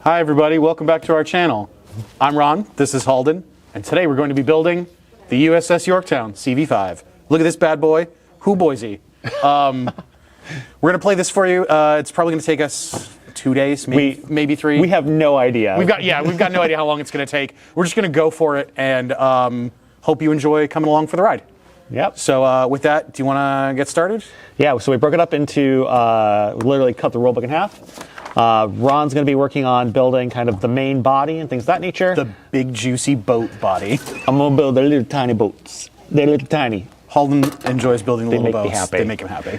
Hi everybody, welcome back to our channel. I'm Ron, this is Holden, and today we're going to be building the USS Yorktown CV5. Look at this bad boy. Hoo boysy. We're going to play this for you. It's probably going to take us 2 days, maybe 3. We have no idea. We've got no idea how long it's going to take. We're just going to go for it and hope you enjoy coming along for the ride. Yep. So with that, do you want to get started? Yeah, so we broke it up into, literally cut the rulebook in half. Ron's going to be working on building kind of the main body and things of that nature. The big juicy boat body. I'm going to build the little tiny boats. They're little tiny. Holden enjoys building little boats. They make me happy. They make him happy.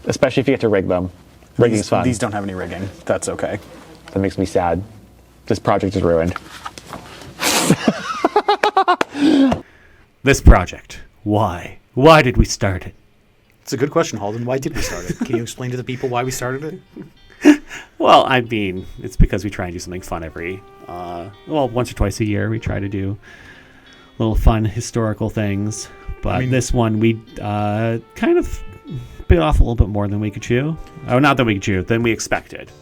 Especially if you get to rig them. Rigging's fun. These don't have any rigging. That's okay. That makes me sad. This project is ruined. This project. Why? Why did we start it? It's a good question, Holden. Why did we start it? Can you explain to the people why we started it? Well, I mean, it's because we try and do something fun once or twice a year. We try to do little fun historical things. But this one, we kind of bit off a little bit more than we could chew. Oh, not than we could chew, than we expected.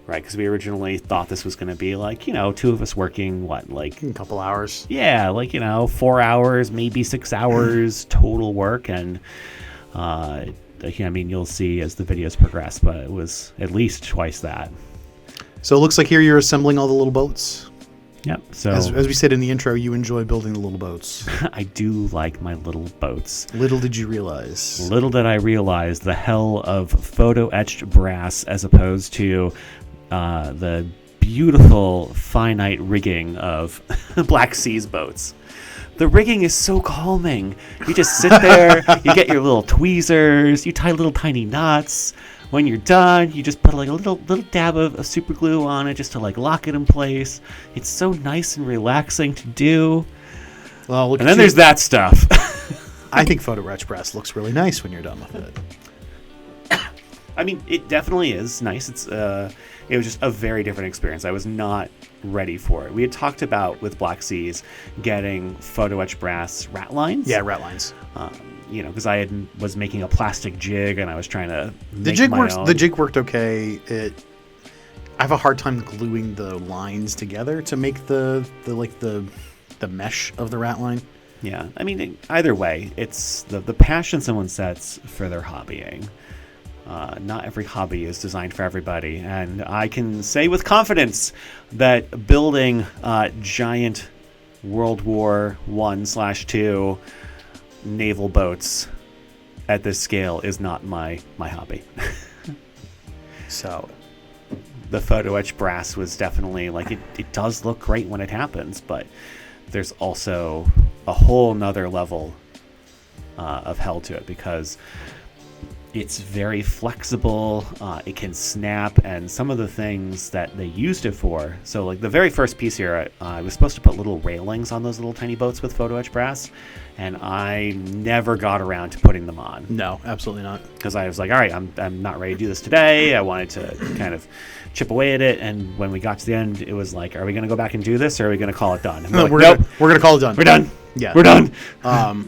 Right, because we originally thought this was going to be like, two of us working, a couple hours? Yeah, 4 hours, maybe 6 hours total work. And, you'll see as the videos progress, but it was at least twice that. So it looks like here you're assembling all the little boats. Yep. So as we said in the intro, you enjoy building the little boats. I do like my little boats. Little did you realize. Little did I realize the hell of photo-etched brass as opposed to the beautiful finite rigging of Black Sea's boats. The rigging is so calming. You just sit there, you get your little tweezers, you tie little tiny knots. When you're done, you just put a little dab of super glue on it just to lock it in place. It's so nice and relaxing to do. Well, and then there's that stuff. I think Photo-Etch brass looks really nice when you're done with it. I mean, it definitely is nice. It was just a very different experience. I was not ready for it. We had talked about with Black Seas getting Photo-Etch brass rat lines. Yeah, rat lines. Because I was making a plastic jig and I was trying to make own. The jig worked okay. I have a hard time gluing the lines together to make the mesh of the rat line. Yeah, I mean, either way, it's the passion someone sets for their hobbying. Not every hobby is designed for everybody, and I can say with confidence that building giant World War I/II naval boats at this scale is not my hobby. So the Photo-Etch brass was definitely it does look great when it happens, but there's also a whole nother level of hell to it because it's very flexible, it can snap, and some of the things that they used it for. So the very first piece here, I was supposed to put little railings on those little tiny boats with Photo-Etch brass, and I never got around to putting them on. No, absolutely not. Because I was like, all right, I'm not ready to do this today. I wanted to kind of chip away at it, and when we got to the end, it was like, are we going to go back and do this, or are we going to call it done? No, we're going to call it done. We're done. Yeah, we're done.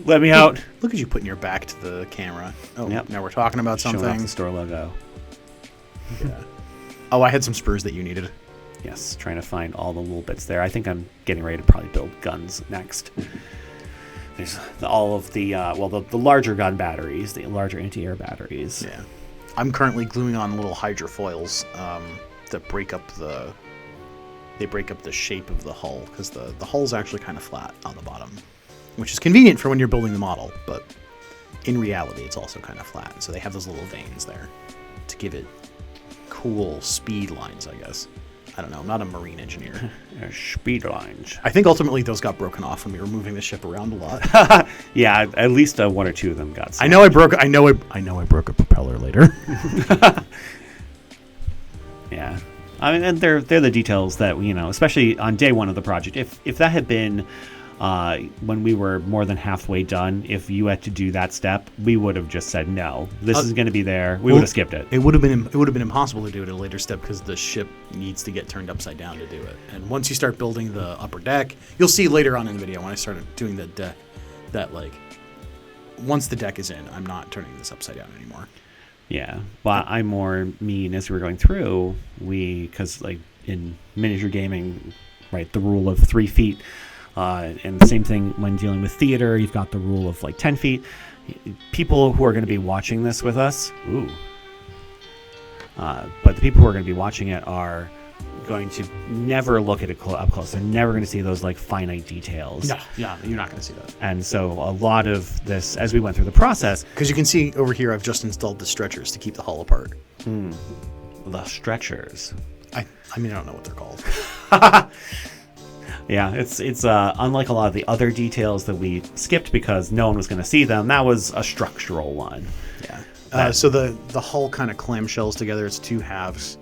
Let me out. Look at you putting your back to the camera. Oh, yep. Now we're talking about something. Showing off the store logo. Yeah. Oh, I had some sprues that you needed. Yes, trying to find all the little bits there. I think I'm getting ready to probably build guns next. There's all of the the larger gun batteries, the larger anti-air batteries. Yeah, I'm currently gluing on little hydrofoils that break up the shape of the hull because the hull's actually kind of flat on the bottom, which is convenient for when you're building the model, but in reality it's also kind of flat. So they have those little veins there to give it cool speed lines, I guess. I don't know. I'm not a marine engineer. Speed lines. I think ultimately those got broken off when we were moving the ship around a lot. Yeah, at least one or two of them got snapped. I know I broke a propeller later. Yeah. I mean, and they're the details that, especially on day one of the project. If that had been when we were more than halfway done, if you had to do that step, we would have just said, no, this is going to be there. We would have skipped it. It would have been impossible to do it at a later step because the ship needs to get turned upside down to do it. And once you start building the upper deck, you'll see later on in the video when I started doing the deck that once the deck is in, I'm not turning this upside down anymore. Yeah, but I more mean as we were going through, because in miniature gaming, right, the rule of 3 feet. And the same thing when dealing with theater, you've got the rule of like 10 feet. People who are going to be watching this with us, but the people who are going to be watching it are going to never look at it up close. They're never going to see those like finite details. No, yeah, you're not going to see that. And so a lot of this, as we went through the process, because you can see over here, I've just installed the stretchers to keep the hull apart. the stretchers. I mean, I don't know what they're called. Yeah, it's unlike a lot of the other details that we skipped because no one was going to see them. That was a structural one. Yeah. So the hull kind of clamshells together. It's 2 halves,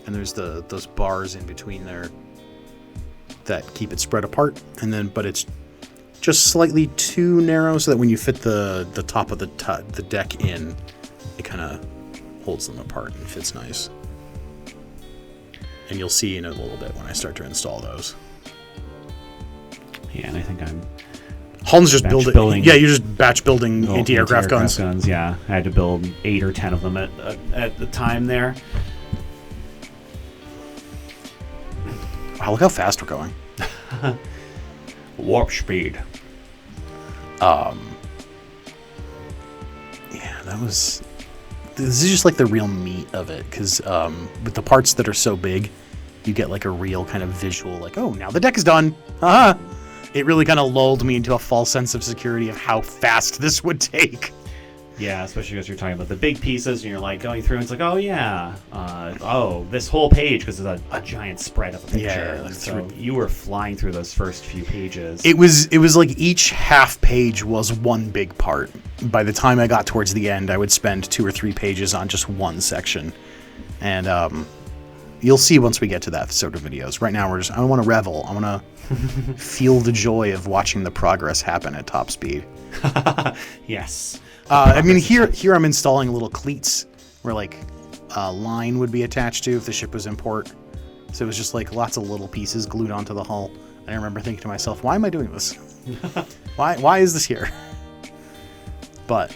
and there's those bars in between there that keep it spread apart. And then, but it's just slightly too narrow so that when you fit the top of the deck in, it kind of holds them apart and fits nice. And you'll see in a little bit when I start to install those. Yeah, and I think I'm Holden's just building. Yeah, you're just batch building Oh, anti-aircraft guns. Yeah, I had to build 8 or 10 of them at the time there. Wow, look how fast we're going. Warp speed. Yeah, this is just like the real meat of it, because with the parts that are so big, you get like a real kind of visual, like, oh, now the deck is done. It really kind of lulled me into a false sense of security of how fast this would take. Yeah, especially because you're talking about the big pieces and you're like going through and it's like, oh yeah, this whole page, because it's a giant spread of a picture. Yeah, so you were flying through those first few pages. It was like each half page was one big part. By the time I got towards the end, I would spend 2 or 3 pages on just one section. And you'll see once we get to that sort of videos. Right now, I want to revel. I want to feel the joy of watching the progress happen at top speed. Yes. I mean, here I'm installing little cleats where like a line would be attached to if the ship was in port. So it was just like lots of little pieces glued onto the hull. And I remember thinking to myself, why am I doing this? Why is this here? But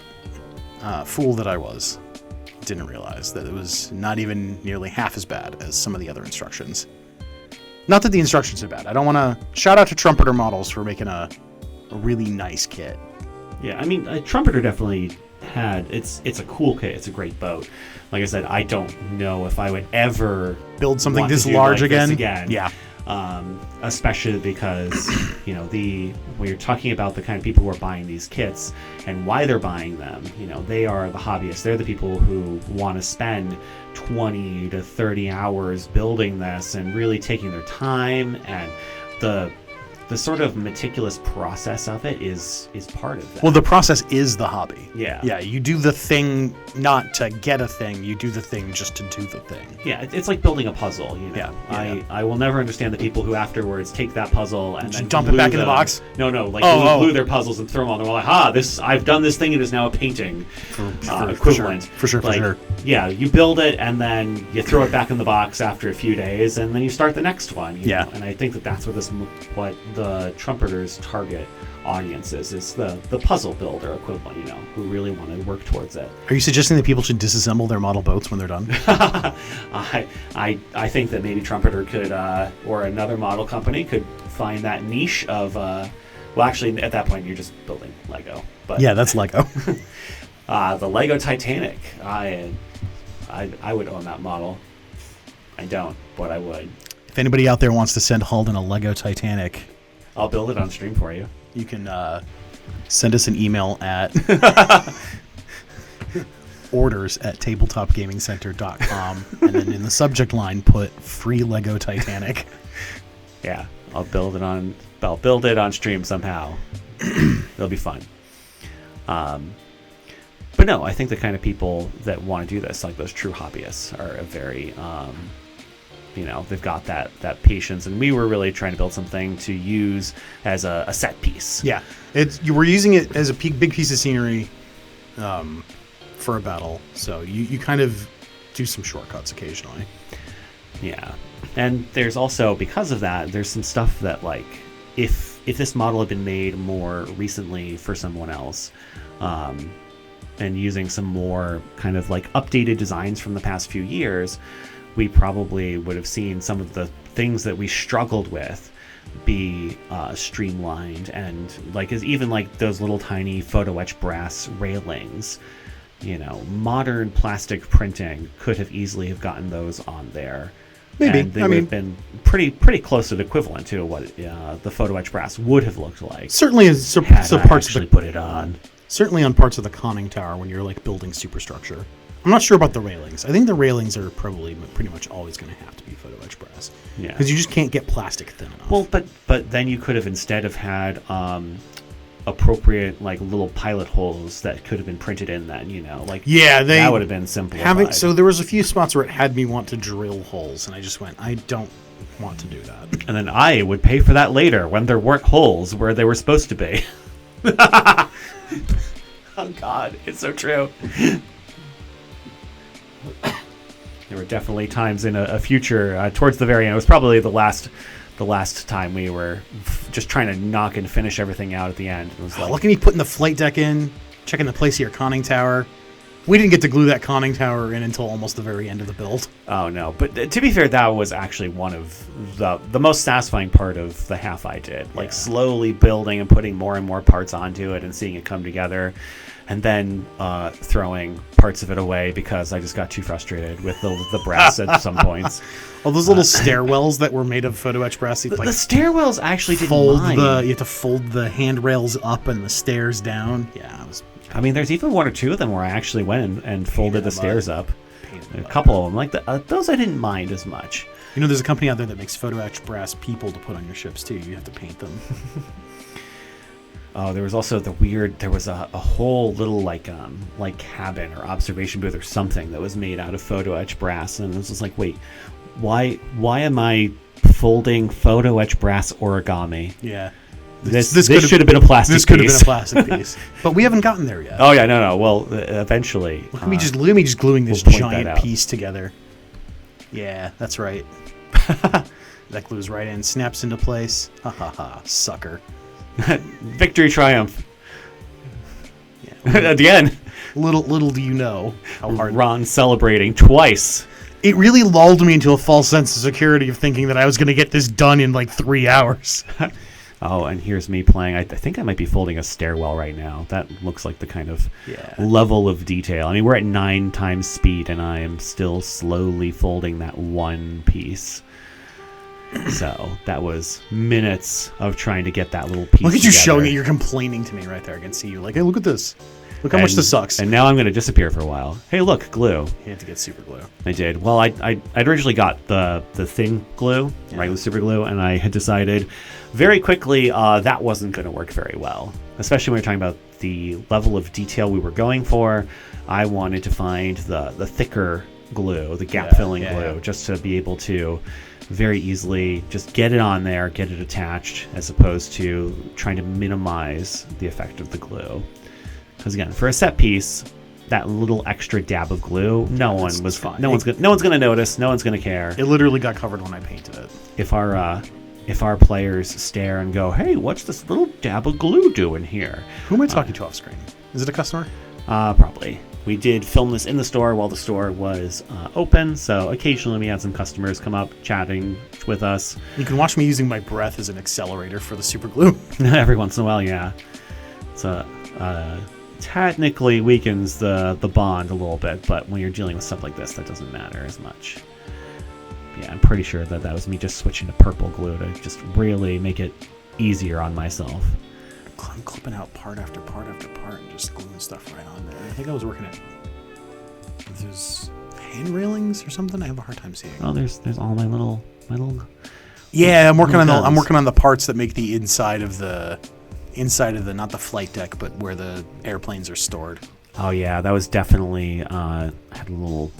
fool that I was, didn't realize that it was not even nearly half as bad as some of the other instructions. Not that the instructions are bad. I don't want to shout out to Trumpeter Models for making a really nice kit. Yeah, I mean, Trumpeter definitely had, it's a cool kit. It's a great boat. Like I said, I don't know if I would ever build something want this to do large like again. This again. Yeah. Especially because, when you're talking about the kind of people who are buying these kits and why they're buying them, they are the hobbyists. They're the people who want to spend 20 to 30 hours building this and really taking their time, and the sort of meticulous process of it is part of that. Well, the process is the hobby. Yeah. Yeah, you do the thing not to get a thing. You do the thing just to do the thing. Yeah, it's like building a puzzle. Yeah. I will never understand the people who afterwards take that puzzle and Just then dump it back in the box? No, like glue their puzzles and throw them on. They're like, I've done this thing. It is now a painting equivalent. For sure. Yeah, you build it and then you throw it back in the box after a few days, and then you start the next one. You know? And I think that's what the Trumpeter's target audience is. It's the puzzle builder equivalent, who really want to work towards it. Are you suggesting that people should disassemble their model boats when they're done? I think that maybe Trumpeter could, or another model company could find that niche of, well, actually, at that point, you're just building Lego. But yeah, that's Lego. the Lego Titanic, I would own that model. I don't, but I would. If anybody out there wants to send Holden a Lego Titanic, I'll build it on stream for you. You can send us an email at orders@tabletopgamingcenter.com, and then in the subject line put free Lego Titanic. Yeah, I'll build it on stream somehow. It'll be fun. But no, I think the kind of people that want to do this, like those true hobbyists, are a very they've got that patience, and we were really trying to build something to use as a set piece. Yeah, you were using it as a big piece of scenery for a battle, so you kind of do some shortcuts occasionally. Yeah, and there's also, because of that, there's some stuff that, like, if this model had been made more recently for someone else, and using some more kind of like updated designs from the past few years, we probably would have seen some of the things that we struggled with be streamlined, and like even like those little tiny Photo-Etch brass railings. Modern plastic printing could have easily have gotten those on there. Maybe. And they would have been pretty close to the equivalent to what the Photo-Etch brass would have looked like. Certainly, Had I actually put it on. Certainly on parts of the conning tower when you're like building superstructure. I'm not sure about the railings. I think the railings are probably pretty much always going to have to be Photo-Etch brass. Yeah. Because you just can't get plastic thin enough. Well, but then you could have instead have had appropriate like little pilot holes that could have been printed in then, that would have been simplified. So there was a few spots where it had me want to drill holes, and I just went, I don't want to do that. And then I would pay for that later when there weren't holes where they were supposed to be. Oh God, it's so true. There were definitely times in a future towards the very end. It was probably the last time we were just trying to knock and finish everything out at the end. It was like, look at me putting the flight deck in, checking the place of your conning tower. We didn't get to glue that conning tower in until almost the very end of the build. Oh no, but to be fair, that was actually one of the most satisfying part of the half I did. Like slowly building and putting more and more parts onto it and seeing it come together. And then throwing parts of it away because I just got too frustrated with the brass at some points. All those little stairwells that were made of Photo-Etch brass. The stairwells actually didn't mind. You have to fold the handrails up and the stairs down. Yeah, I mean, there's even one or two of them where I actually went and folded the stairs up. A couple of them, like those, I didn't mind as much. There's a company out there that makes Photo-Etch brass people to put on your ships too. You have to paint them. Oh, there was also there was a whole little like cabin or observation booth or something that was made out of Photo-Etch brass, and it was just like, wait, why am I folding Photo-Etch brass origami? Yeah. This should have been a plastic piece. This could have been a plastic piece. But we haven't gotten there yet. Oh yeah, no. Well, eventually. Look at me just gluing this giant piece together. Yeah, that's right. That glues right in, snaps into place. Ha ha ha, sucker. Victory triumph. Yeah, again. Little do you know how hard Ron celebrating twice. It really lulled me into a false sense of security of thinking that I was going to get this done in like 3 hours. Oh, and here's me playing. I think I might be folding a stairwell right now. That looks like the kind of level of detail. I mean, we're at 9 times speed, and I am still slowly folding that one piece. So that was minutes of trying to get that little piece. Look at you showing it. You're complaining to me right there. I can see you. Like, hey, look at this. Look how much this sucks. And now I'm going to disappear for a while. Hey, look, glue. You have to get super glue. I did. Well, I'd originally got the thin glue, regular super glue, and I had decided very quickly that wasn't going to work very well, especially when you're talking about the level of detail we were going for. I wanted to find the thicker glue, the gap-filling glue, just to be able to very easily just get it on there, get it attached, as opposed to trying to minimize the effect of the glue. Because again, for a set piece, that little extra dab of glue, no one's going to notice, no one's going to care. It literally got covered when I painted it. If our players stare and go, "Hey, what's this little dab of glue doing here?" Who am I talking to off screen? Is it a customer? Probably. We did film this in the store while the store was open, so occasionally we had some customers come up chatting with us. You can watch me using my breath as an accelerator for the super glue. Every once in a while, yeah. It's technically weakens the bond a little bit, but when you're dealing with stuff like this, that doesn't matter as much. Yeah, I'm pretty sure that was me just switching to purple glue to just really make it easier on myself. I'm clipping out part after part after part and just gluing stuff right on there. I think I was working at there's hand railings or something. I have a hard time seeing. Oh, there's all my little. Yeah, I'm working on the parts that make the inside of the not the flight deck, but where the airplanes are stored. Oh yeah, that was definitely had a little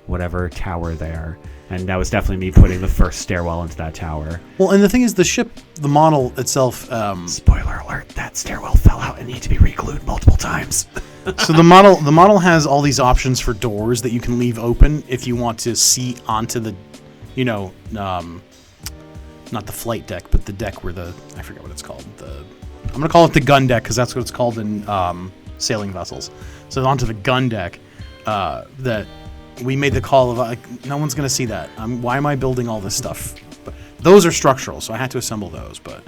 whatever tower there. And that was definitely me putting the first stairwell into that tower. Well, and the thing is, the ship, the model itself... Spoiler alert, that stairwell fell out and needed to be re-glued multiple times. So the model has all these options for doors that you can leave open if you want to see onto the, not the flight deck, but the deck where I forget what it's called. I'm going to call it the gun deck because that's what it's called in sailing vessels. So onto the gun deck, that we made the call of like, no one's going to see that. Why am I building all this stuff? But those are structural, so I had to assemble those. But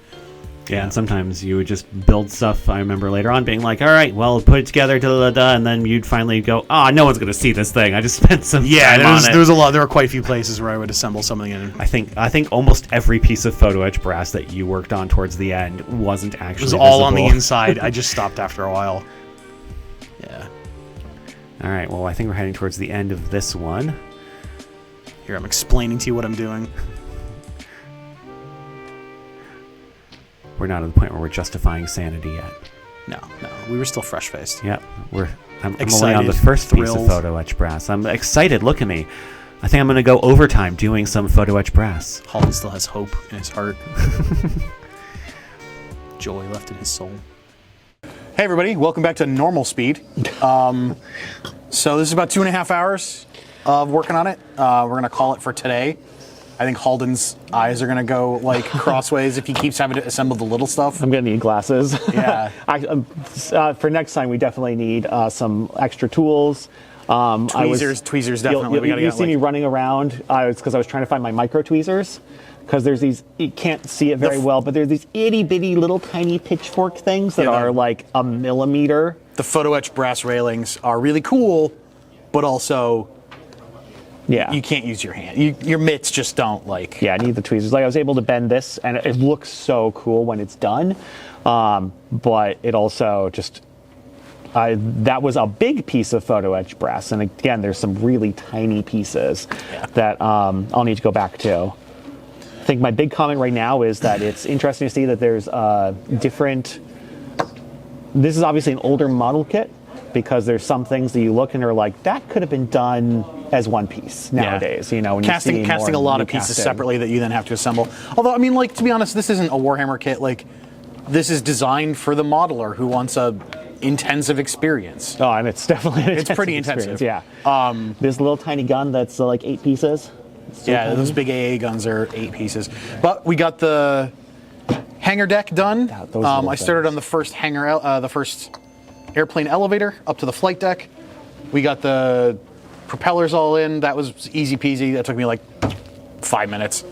Yeah, and sometimes you would just build stuff. I remember later on being like, all right, well, put it together, and then you'd finally go, no one's going to see this thing. I just spent some time on it. There was a lot. There were quite a few places where I would assemble something in. I think almost every piece of Photo-Etch brass that you worked on towards the end wasn't actually It was all visible. on the inside. I just stopped after a while. Yeah. All right, well, I think we're heading towards the end of this one. Here, I'm explaining to you what I'm doing. We're not at the point where we're justifying sanity yet. No. We were still fresh-faced. Yep, I'm Excited, only on the first piece of thrilled. Photo-Etch brass. I'm excited. Look at me. I think I'm going to go overtime doing some Photo-Etch brass. Holden still has hope in his heart. Joy left in his soul. Hey everybody, welcome back to normal speed. So this is about 2.5 hours of working on it. We're going to call it for today. I think Holden's eyes are going to go like crossways if he keeps having to assemble the little stuff. I'm going to need glasses. Yeah. For next time, we definitely need some extra tools. Tweezers, definitely. You see me running around. It's because I was trying to find my micro tweezers. Because there's these, you can't see it very well, but there's these itty bitty little tiny pitchfork things that are like a millimeter. The Photo-Etch brass railings are really cool, but also you can't use your hand. Your mitts just don't like. Yeah, I need the tweezers. Like I was able to bend this, and it looks so cool when it's done, but it also just. That was a big piece of Photo-Etch brass, and again, there's some really tiny pieces that I'll need to go back to. I think my big comment right now is that it's interesting to see that there's different. This is obviously an older model kit because there's some things that you look and are like, that could have been done as one piece nowadays. You know, when casting a lot of pieces separately that you then have to assemble. Although, I mean, like, to be honest, this isn't a Warhammer kit. Like, this is designed for the modeler who wants a intensive experience. Oh, and it's definitely it's pretty intensive. Yeah. This little tiny gun that's like 8 pieces. Yeah, those big AA guns are 8 pieces. But we got the hangar deck done. I started on the first hangar, the first airplane elevator up to the flight deck. We got the propellers all in. That was easy peasy. That took me like 5 minutes.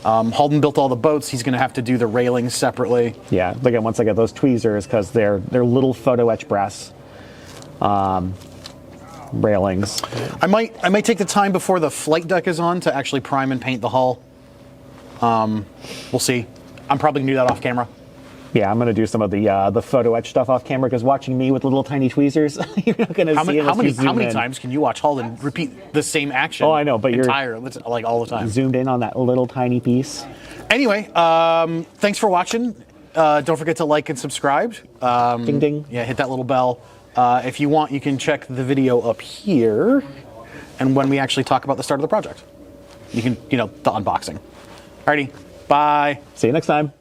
Holden built all the boats. He's going to have to do the railings separately. Yeah, again, once I get those tweezers, because they're little Photo-Etch brass railings. I might take the time before the flight deck is on to actually prime and paint the hull. We'll see. I'm probably going to do that off camera. Yeah, I'm going to do some of the Photo-Etch stuff off camera because watching me with little tiny tweezers, you're not going to see it. How many times can you watch Holden repeat the same action? Oh, I know, but you're like all the time. Zoomed in on that little tiny piece. Anyway, thanks for watching. Don't forget to like and subscribe. Ding ding. Yeah, hit that little bell. If you want, you can check the video up here, and when we actually talk about the start of the project, you can, the unboxing. Alrighty, bye. See you next time.